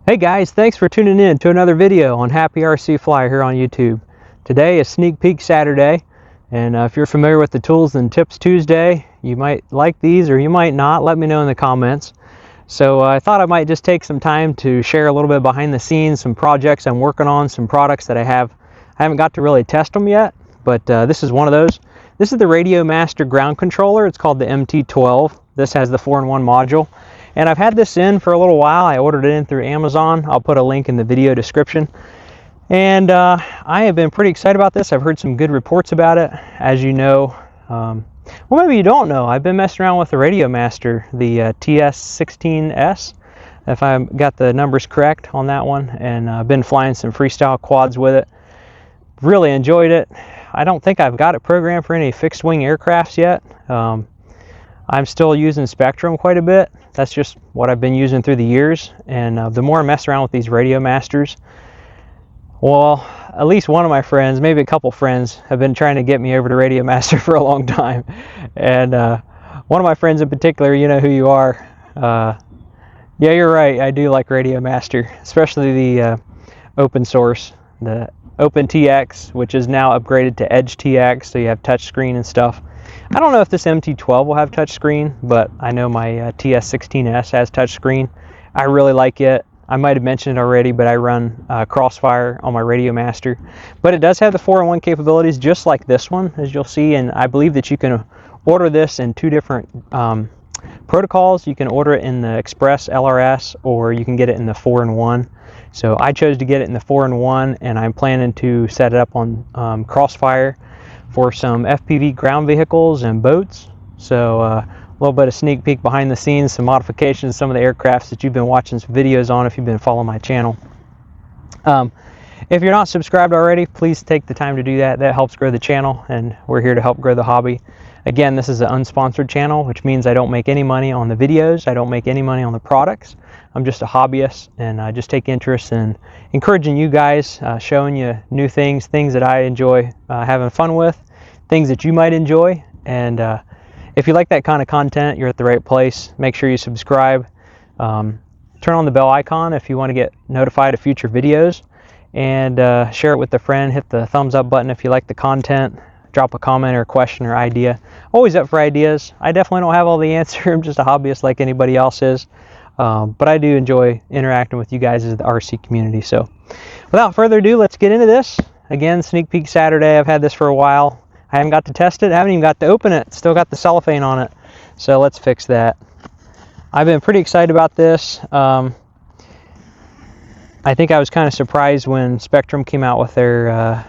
Hey guys, thanks for tuning in to another video on Happy RC Fly here on YouTube. Today is Sneak Peek Saturday, and if you're familiar with the Tools and Tips Tuesday, you might like these or you might not. Let me know in the comments. So I thought I might just take some time to share a little bit behind the scenes, some projects I'm working on, some products that I haven't got to really test them yet, but this is one of those. This is the RADIOMASTER ground controller. It's called the MT12. This has the 4-in-1 module. And I've had this in for a little while. I ordered it in through Amazon. I'll put a link in the video description. And I have been pretty excited about this. I've heard some good reports about it. As you know, well, maybe you don't know, I've been messing around with the RADIOMASTER, the TS16S, if I got the numbers correct on that one. And I've been flying some freestyle quads with it. Really enjoyed it. I don't think I've got it programmed for any fixed wing aircrafts yet. I'm still using Spectrum quite a bit. That's just what I've been using through the years. And the more I mess around with these RADIOMASTERs, well, at least one of my friends, maybe a couple friends, have been trying to get me over to RADIOMASTER for a long time. And one of my friends in particular, you know who you are. Yeah, you're right. I do like RADIOMASTER, especially the open source, the OpenTX, which is now upgraded to Edge TX, so you have touchscreen and stuff. I don't know if this MT12 will have touchscreen, but I know my TS16S has touchscreen. I really like it. I might have mentioned it already, but I run Crossfire on my RADIOMASTER. But it does have the 4-in-1 capabilities, just like this one, as you'll see. And I believe that you can order this in two different protocols. You can order it in the Express LRS, or you can get it in the 4-in-1. So I chose to get it in the 4-in-1, and I'm planning to set it up on Crossfire for some FPV ground vehicles and boats. So a little bit of sneak peek behind the scenes, some modifications, some of the aircrafts that you've been watching some videos on if you've been following my channel. If you're not subscribed already, please take the time to do that. That helps grow the channel, and we're here to help grow the hobby. Again, this is an unsponsored channel, which means I don't make any money on the videos. I don't make any money on the products. I'm just a hobbyist, and I just take interest in encouraging you guys, showing you new things that I enjoy having fun with, things that you might enjoy. And if you like that kind of content, you're at the right place. Make sure you subscribe. Turn on the bell icon if you want to get notified of future videos, and share it with a friend. Hit the thumbs up button if you like the content. Drop a comment or a question or idea. Always up for ideas. I definitely don't have all the answers. I'm just a hobbyist like anybody else is. But I do enjoy interacting with you guys as the RC community. So without further ado, let's get into this. Again, Sneak Peek Saturday. I've had this for a while. I haven't got to test it. I haven't even got to open it. Still got the cellophane on it. So let's fix that. I've been pretty excited about this. I think I was kind of surprised when Spectrum came out with their, I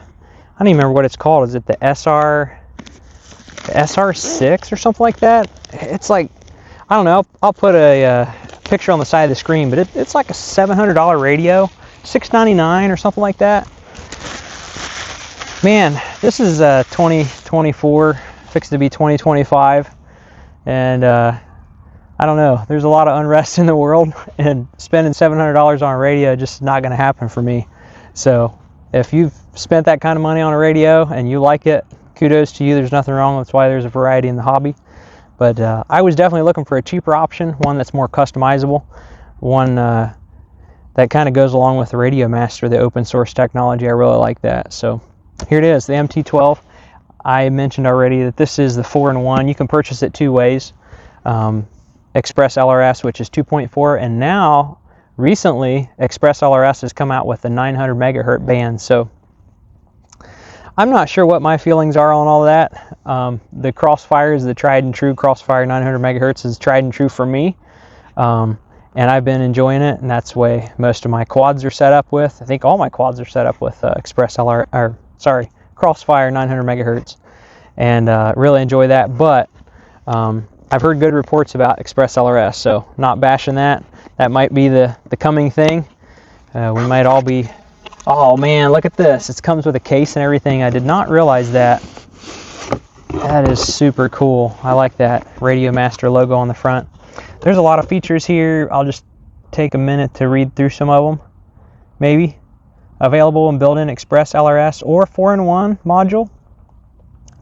don't even remember what it's called. Is it the SR6 or something like that? It's like, I don't know. I'll put a picture on the side of the screen, but it's like a $700 radio, $699 or something like that. Man, this is 2024, fixed to be 2025, and I don't know. There's a lot of unrest in the world, and spending $700 on a radio just not going to happen for me. So if you've spent that kind of money on a radio and you like it, kudos to you. There's nothing wrong. That's why there's a variety in the hobby. But I was definitely looking for a cheaper option, one that's more customizable, one that kind of goes along with the RADIOMASTER, the open source technology. I really like that. So here it is, the MT12. I mentioned already that this is the 4-in-1. You can purchase it two ways. Express LRS, which is 2.4, and now recently Express LRS has come out with the 900 megahertz band. So I'm not sure what my feelings are on all that. The Crossfire is the tried and true. Crossfire 900 megahertz is tried and true for me. And I've been enjoying it, and that's the way most of my quads are set up with. I think all my quads are set up with Crossfire 900 megahertz, and really enjoy that. But I've heard good reports about Express LRS, so not bashing that. That might be the coming thing. We might all be. Oh man, look at this. It comes with a case and everything. I did not realize that. That is super cool. I like that RADIOMASTER logo on the front. There's a lot of features here. I'll just take a minute to read through some of them. Maybe. Available in built-in Express LRS or 4-in-1 module,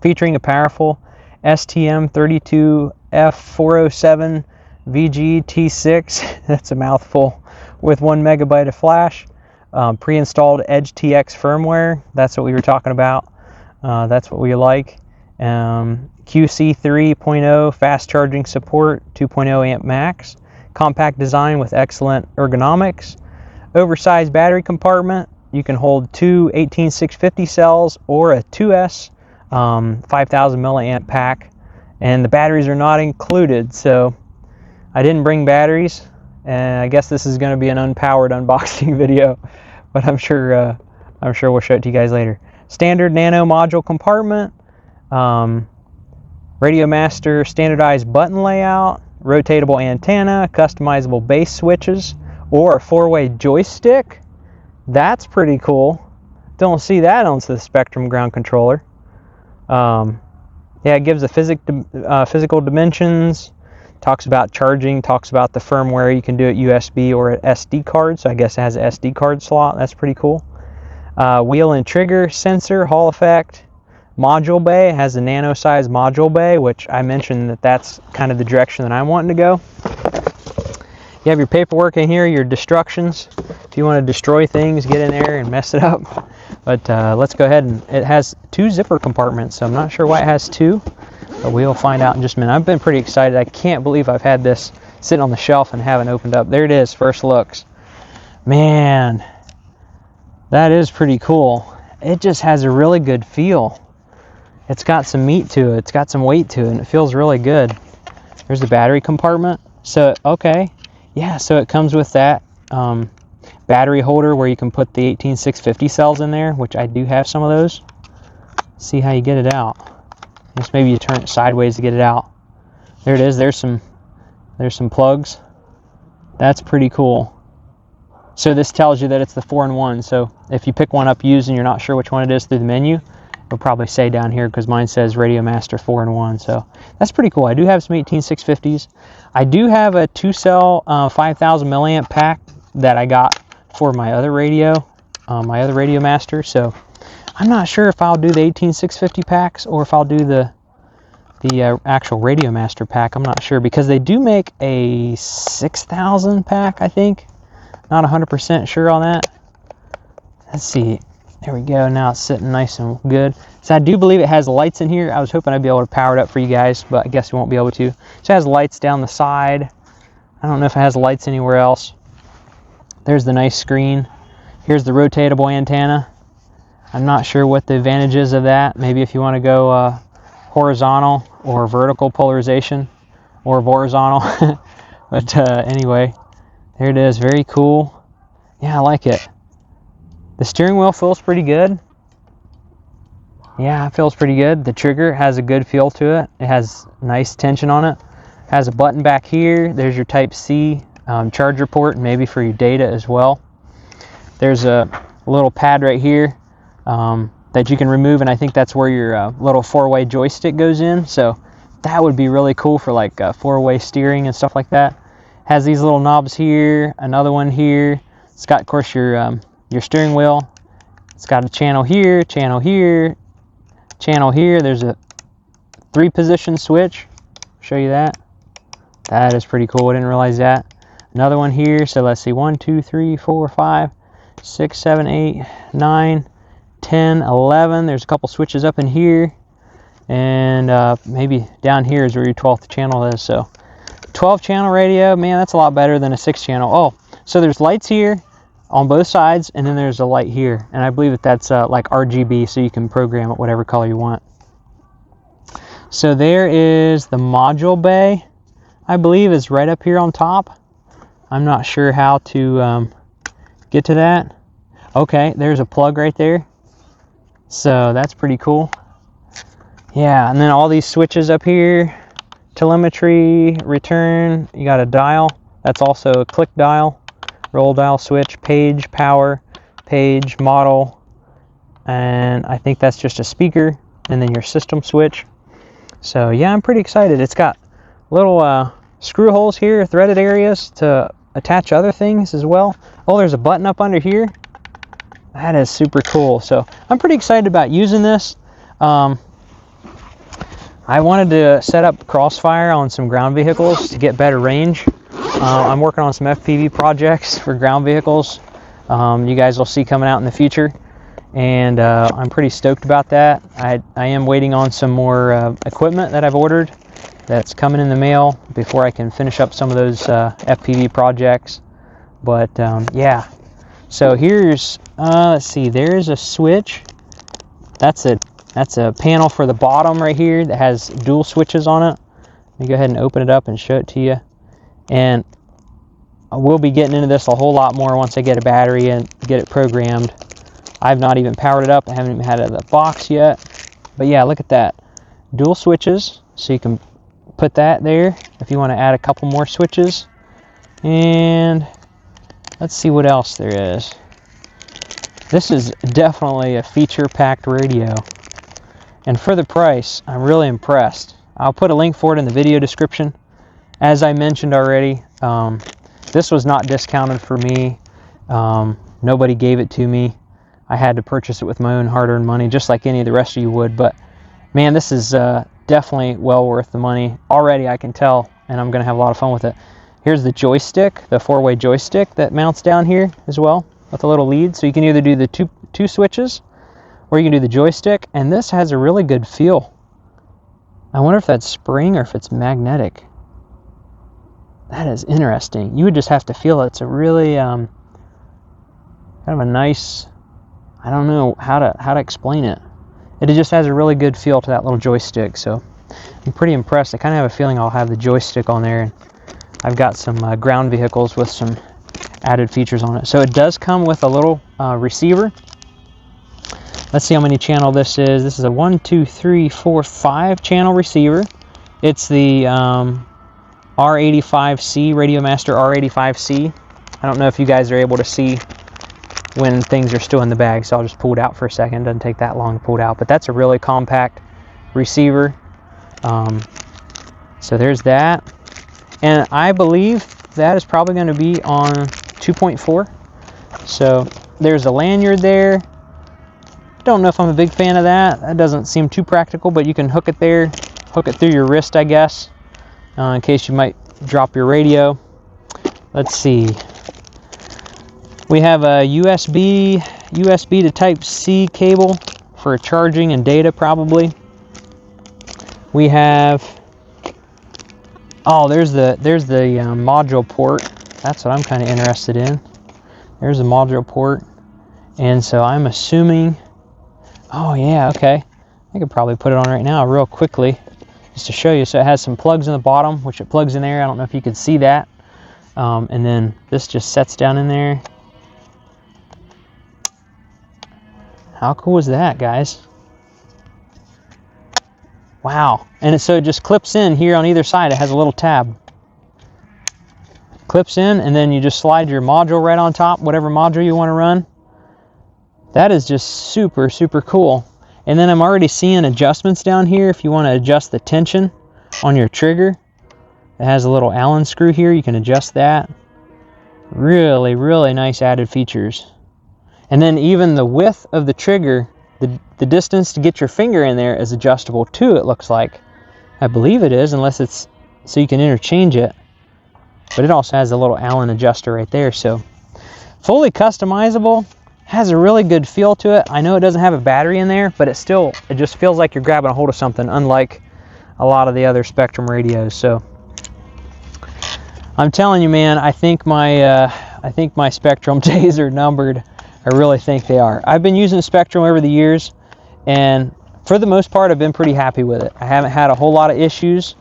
featuring a powerful STM32F407 VGT6. That's a mouthful. with 1 megabyte of flash, pre-installed Edge TX firmware. That's what we were talking about. That's what we like. QC 3.0 fast charging support, 2.0 amp max, compact design with excellent ergonomics, oversized battery compartment. You can hold 2 18650 cells or a 2S 5000 milliamp pack, and the batteries are not included, so I didn't bring batteries, and I guess this is going to be an unpowered unboxing video, but I'm sure we'll show it to you guys later. Standard nano module compartment, RADIOMASTer standardized button layout, rotatable antenna, customizable base switches, or a 4-way joystick. That's pretty cool. Don't see that on the Spectrum ground controller. Yeah, it gives the physical dimensions, talks about charging, talks about the firmware. You can do it USB or an SD card, so I guess it has an SD card slot. That's pretty cool. Wheel and trigger sensor, Hall effect. Module bay, has a nano size module bay, which I mentioned that's kind of the direction that I'm wanting to go. You have your paperwork in here, your destructions. If you want to destroy things, get in there and mess it up. But let's go ahead, and it has 2 zipper compartments, so I'm not sure why it has 2, but we'll find out in just a minute. I've been pretty excited. I can't believe I've had this sitting on the shelf and haven't opened up. There it is, first looks. Man, that is pretty cool. It just has a really good feel. It's got some meat to it. It's got some weight to it, and it feels really good. There's the battery compartment. So, okay. Yeah, so it comes with that battery holder where you can put the 18650 cells in there, which I do have some of those. See how you get it out. Just maybe you turn it sideways to get it out. There it is. There's some plugs. That's pretty cool. So this tells you that it's the 4-in-1. So if you pick one up used and you're not sure which one it is through the menu, it'll probably say down here, because mine says RADIOMASTer 4-in-1. So that's pretty cool. I do have some 18650s. I do have a 2-cell 5000 milliamp pack that I got for my other radio, my other RADIOMASTer. So I'm not sure if I'll do the 18650 packs or if I'll do the actual RADIOMASTer pack. I'm not sure, because they do make a 6000 pack, I think. Not 100% sure on that. Let's see. There we go. Now it's sitting nice and good. So I do believe it has lights in here. I was hoping I'd be able to power it up for you guys, but I guess you won't be able to. So it has lights down the side. I don't know if it has lights anywhere else. There's the nice screen. Here's the rotatable antenna. I'm not sure what the advantage is of that. Maybe if you want to go horizontal or vertical polarization, or horizontal. But anyway, there it is. Very cool. Yeah, I like it. The steering wheel feels pretty good. Yeah, it feels pretty good. The trigger has a good feel to it. It has nice tension on it. Has a button back here. There's your Type-C charger port, maybe for your data as well. There's a little pad right here that you can remove, and I think that's where your little 4-way joystick goes in. So that would be really cool for like 4-way steering and stuff like that. Has these little knobs here, another one here. It's got, of course, your steering wheel. It's got a channel here, channel here, channel here. There's a 3-position switch. Show you that. That is pretty cool. I didn't realize that. Another one here. So let's see. 1, 2, 3, 4, 5, 6, 7, 8, 9, 10, 11. There's a couple switches up in here. And maybe down here is where your 12th channel is. So 12-channel radio. Man, that's a lot better than a 6-channel. Oh, so there's lights here on both sides, and then there's a light here, and I believe that's like RGB, so you can program it whatever color you want. So there is the module bay. I believe it's right up here on top. I'm not sure how to get to that. Okay, there's a plug right there, so that's pretty cool. Yeah, and then all these switches up here, telemetry, return. You got a dial. That's also a click dial. Roll dial switch, page, power, page, model, and I think that's just a speaker, and then your system switch. So yeah, I'm pretty excited. It's got little screw holes here, threaded areas to attach other things as well. Oh, there's a button up under here. That is super cool. So I'm pretty excited about using this. I wanted to set up Crossfire on some ground vehicles to get better range. I'm working on some FPV projects for ground vehicles. You guys will see coming out in the future, and I'm pretty stoked about that. I am waiting on some more equipment that I've ordered that's coming in the mail before I can finish up some of those FPV projects. But yeah, so here's let's see, there's a switch. That's a panel for the bottom right here that has dual switches on it. Let me go ahead and open it up and show it to you. And we'll be getting into this a whole lot more once I get a battery and get it programmed. I've not even powered it up. I haven't even had it in the box yet. But yeah, look at that. Dual switches, so you can put that there if you want to add a couple more switches. And let's see what else there is. This is definitely a feature-packed radio. And for the price, I'm really impressed. I'll put a link for it in the video description. As I mentioned already, this was not discounted for me. Nobody gave it to me. I had to purchase it with my own hard-earned money, just like any of the rest of you would. But man, this is definitely well worth the money. Already I can tell, and I'm going to have a lot of fun with it. Here's the joystick, the 4-way joystick that mounts down here as well with a little lead. So you can either do the two switches, or you can do the joystick. And this has a really good feel. I wonder if that's spring or if it's magnetic. That is interesting. You would just have to feel it. It's a really kind of a nice, I don't know how to explain it. It just has a really good feel to that little joystick. So I'm pretty impressed. I kind of have a feeling I'll have the joystick on there. And I've got some ground vehicles with some added features on it. So it does come with a little receiver. Let's see how many channel this is. This is a 1, 2, 3, 4, 5 channel receiver. It's the R85C, RADIOMASTER R85C. I don't know if you guys are able to see when things are still in the bag, so I'll just pull it out for a second. Doesn't take that long to pull it out, but that's a really compact receiver. So there's that. And I believe that is probably going to be on 2.4. So there's a lanyard there. Don't know if I'm a big fan of that. That doesn't seem too practical, but you can hook it there, hook it through your wrist, I guess, in case you might drop your radio. Let's see. We have a USB to Type-C cable for charging and data, probably. We have, oh, there's the module port. That's what I'm kind of interested in. There's a module port. And so I'm assuming, oh yeah, okay. I could probably put it on right now real quickly just to show you. So it has some plugs in the bottom, which it plugs in there. I don't know if you can see that. And then this just sets down in there. How cool is that, guys? Wow. And so it just clips in here on either side. It has a little tab. Clips in, and then you just slide your module right on top, whatever module you want to run. That is just super, super cool. And then I'm already seeing adjustments down here. If you want to adjust the tension on your trigger, it has a little Allen screw here. You can adjust that. Really, really nice added features. And then even the width of the trigger, the distance to get your finger in there is adjustable too, it looks like. I believe it is, unless it's so you can interchange it. But it also has a little Allen adjuster right there. So fully customizable. Has a really good feel to it. I know it doesn't have a battery in there, but it just feels like you're grabbing a hold of something, unlike a lot of the other Spectrum radios. So I'm telling you, man, I think my Spectrum days are numbered. I really think they are. I've been using Spectrum over the years, and for the most part, I've been pretty happy with it. I haven't had a whole lot of issues.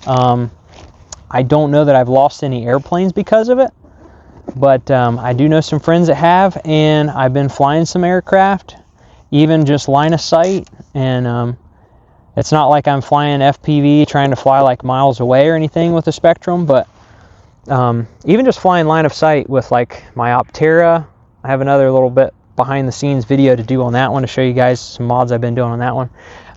I don't know that I've lost any airplanes because of it. But I do know some friends that have, and I've been flying some aircraft, even just line of sight, and it's not like I'm flying FPV trying to fly like miles away or anything with the Spectrum, but even just flying line of sight with like my Optera. I have another little bit behind the scenes video to do on that one to show you guys some mods I've been doing on that one.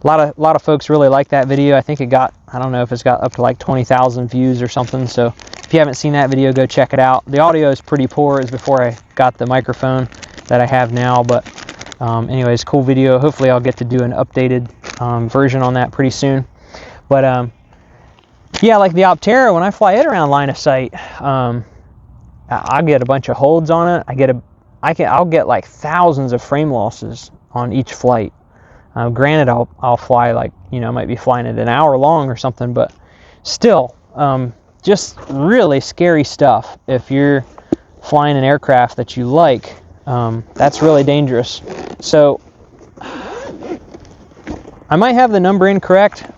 A lot of folks really like that video. I think it got, I don't know if it's got up to like 20,000 views or something. So if you haven't seen that video, go check it out. The audio is pretty poor. It was before I got the microphone that I have now. But anyways, cool video. Hopefully I'll get to do an updated version on that pretty soon. But Yeah, like the Optera, when I fly it around line of sight, I get a bunch of holds on it. I'll get like thousands of frame losses on each flight. Granted, I'll fly like, you know, I might be flying it an hour long or something, but still, just really scary stuff. If you're flying an aircraft that you like, that's really dangerous. So I might have the number incorrect.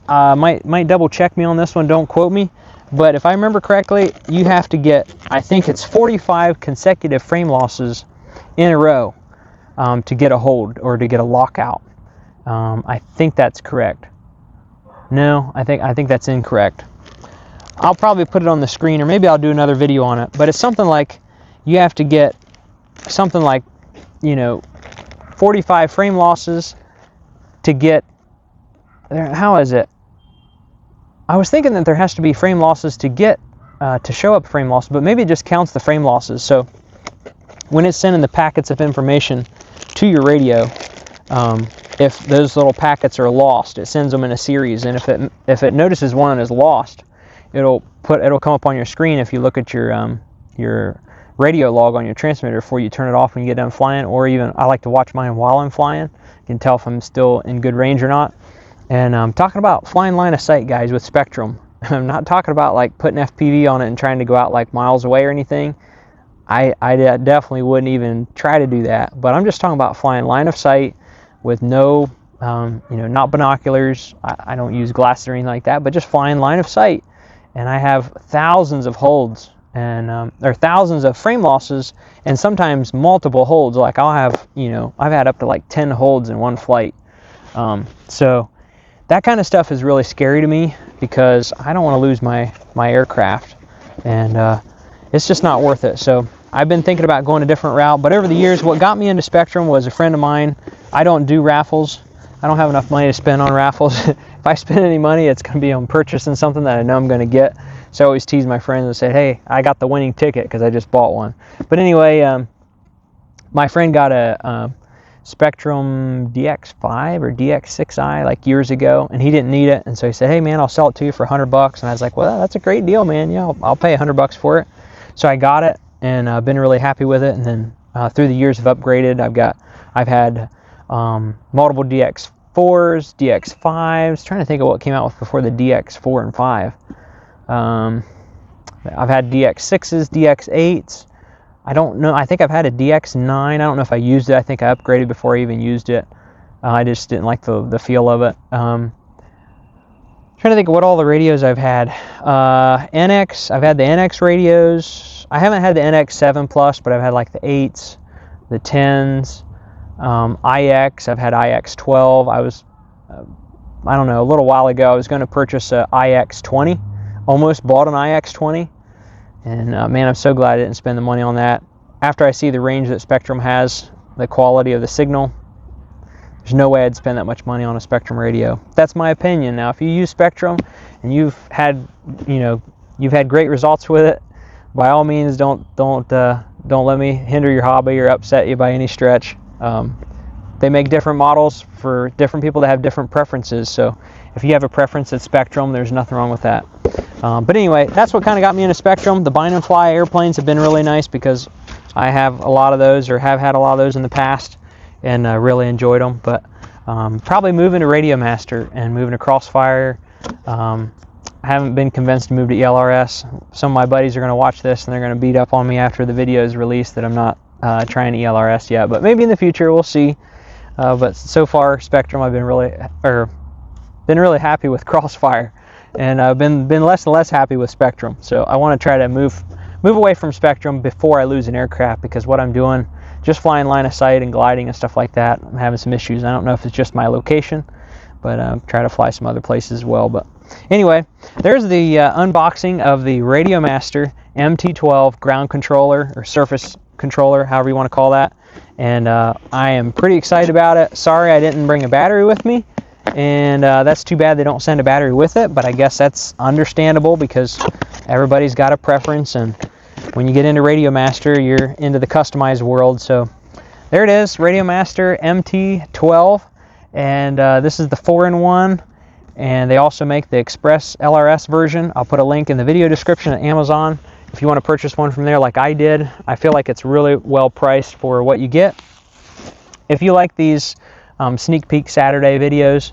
Might double check me on this one, don't quote me, but if I remember correctly, you have to get, I think it's 45 consecutive frame losses in a row to get a hold or to get a lockout. I think that's correct. No, I think that's incorrect. I'll probably put it on the screen, or maybe I'll do another video on it, but it's something like you have to get something like, you know, 45 frame losses to get, how is it? I was thinking that there has to be frame losses to get, to show up frame losses, but maybe it just counts the frame losses. So when it's sending the packets of information to your radio, if those little packets are lost, it sends them in a series, and if it notices one is lost, it'll come up on your screen if you look at your radio log on your transmitter before you turn it off when you get done flying, or even I like to watch mine while I'm flying. You can tell if I'm still in good range or not. And I'm talking about flying line of sight, guys, with Spectrum. I'm not talking about like putting FPV on it and trying to go out like miles away or anything. I definitely wouldn't even try to do that. But I'm just talking about flying line of sight with no, you know, not binoculars. I don't use glasses or anything like that, but just flying line of sight. And I have thousands of holds and or thousands of frame losses, and sometimes multiple holds. Like I'll have, you know, I've had up to like 10 holds in one flight. So that kind of stuff is really scary to me because I don't want to lose my aircraft, and it's just not worth it. So I've been thinking about going a different route, but over the years, what got me into Spectrum was a friend of mine. I don't do raffles. I don't have enough money to spend on raffles. If I spend any money, it's going to be on purchasing something that I know I'm going to get. So I always tease my friends and say, hey, I got the winning ticket because I just bought one. But anyway, my friend got a Spectrum DX5 or DX6i like years ago, and he didn't need it, and so he said, hey man, I'll sell it to you for $100. And I was like, well, that's a great deal, man. Yeah, I'll pay $100 for it. So I got it, and I've been really happy with it. And then through the years I've upgraded. I've had multiple DX4s, DX5s, trying to think of what came out with before the DX4 and 5. I've had DX6s, DX8s. I don't know. I think I've had a DX9. I don't know if I used it. I think I upgraded before I even used it. I just didn't like the feel of it. Trying to think of what all the radios I've had. NX. I've had the NX radios. I haven't had the NX7 Plus, but I've had like the 8s, the 10s, IX. I've had IX12. I was, I don't know, a little while ago I was going to purchase a IX20. Almost bought an IX20. And man, I'm so glad I didn't spend the money on that. After I see the range that Spectrum has, the quality of the signal, there's no way I'd spend that much money on a Spectrum radio. That's my opinion. Now, if you use Spectrum and you've had great results with it, by all means, don't let me hinder your hobby or upset you by any stretch. They make different models for different people that have different preferences. So if you have a preference at Spectrum, there's nothing wrong with that. But anyway, that's what kind of got me into Spectrum. The bind and fly airplanes have been really nice because I have a lot of those, or have had a lot of those in the past, and really enjoyed them. But probably moving to RADIOMASTER and moving to Crossfire. I haven't been convinced to move to ELRS. Some of my buddies are going to watch this and they're going to beat up on me after the video is released that I'm not trying ELRS yet. But maybe in the future, we'll see. But so far, Spectrum, I've been really happy with Crossfire, and I've been less and less happy with Spectrum. So I want to try to move away from Spectrum before I lose an aircraft, because what I'm doing, just flying line of sight and gliding and stuff like that, I'm having some issues. I don't know if it's just my location, but I'm trying to fly some other places as well. But anyway, there's the unboxing of the RADIOMASTER MT12 ground controller, or surface controller, however you want to call that. And I am pretty excited about it. Sorry I didn't bring a battery with me, and that's too bad they don't send a battery with it, but I guess that's understandable because everybody's got a preference, and when you get into RADIOMASTER, you're into the customized world. So there it is, RADIOMASTER MT12, and this is the 4-in-1, and they also make the Express LRS version. I'll put a link in the video description at Amazon if you want to purchase one from there like I did. I feel like it's really well priced for what you get. If you like these sneak peek Saturday videos,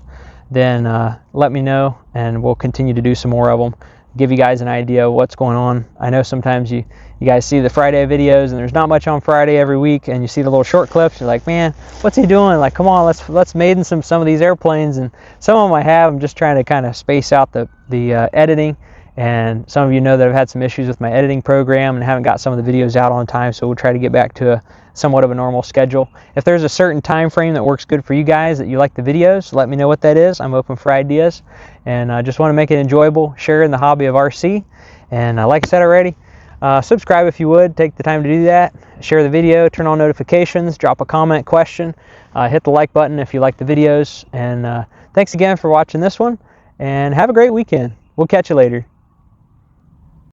then let me know and we'll continue to do some more of them. Give you guys an idea of what's going on. I know sometimes you guys see the Friday videos and there's not much on Friday every week, and you see the little short clips, you're like, man, what's he doing? Like, come on, let's maiden some of these airplanes. And some of them I have. I'm just trying to kind of space out the editing. And some of you know that I've had some issues with my editing program and haven't got some of the videos out on time, so we'll try to get back to somewhat of a normal schedule. If there's a certain time frame that works good for you guys, that you like the videos, let me know what that is. I'm open for ideas, and I just want to make it enjoyable, sharing the hobby of RC. And like I said already, subscribe if you would, take the time to do that. Share the video, turn on notifications, drop a comment, question, hit the like button if you like the videos. And thanks again for watching this one, and have a great weekend. We'll catch you later.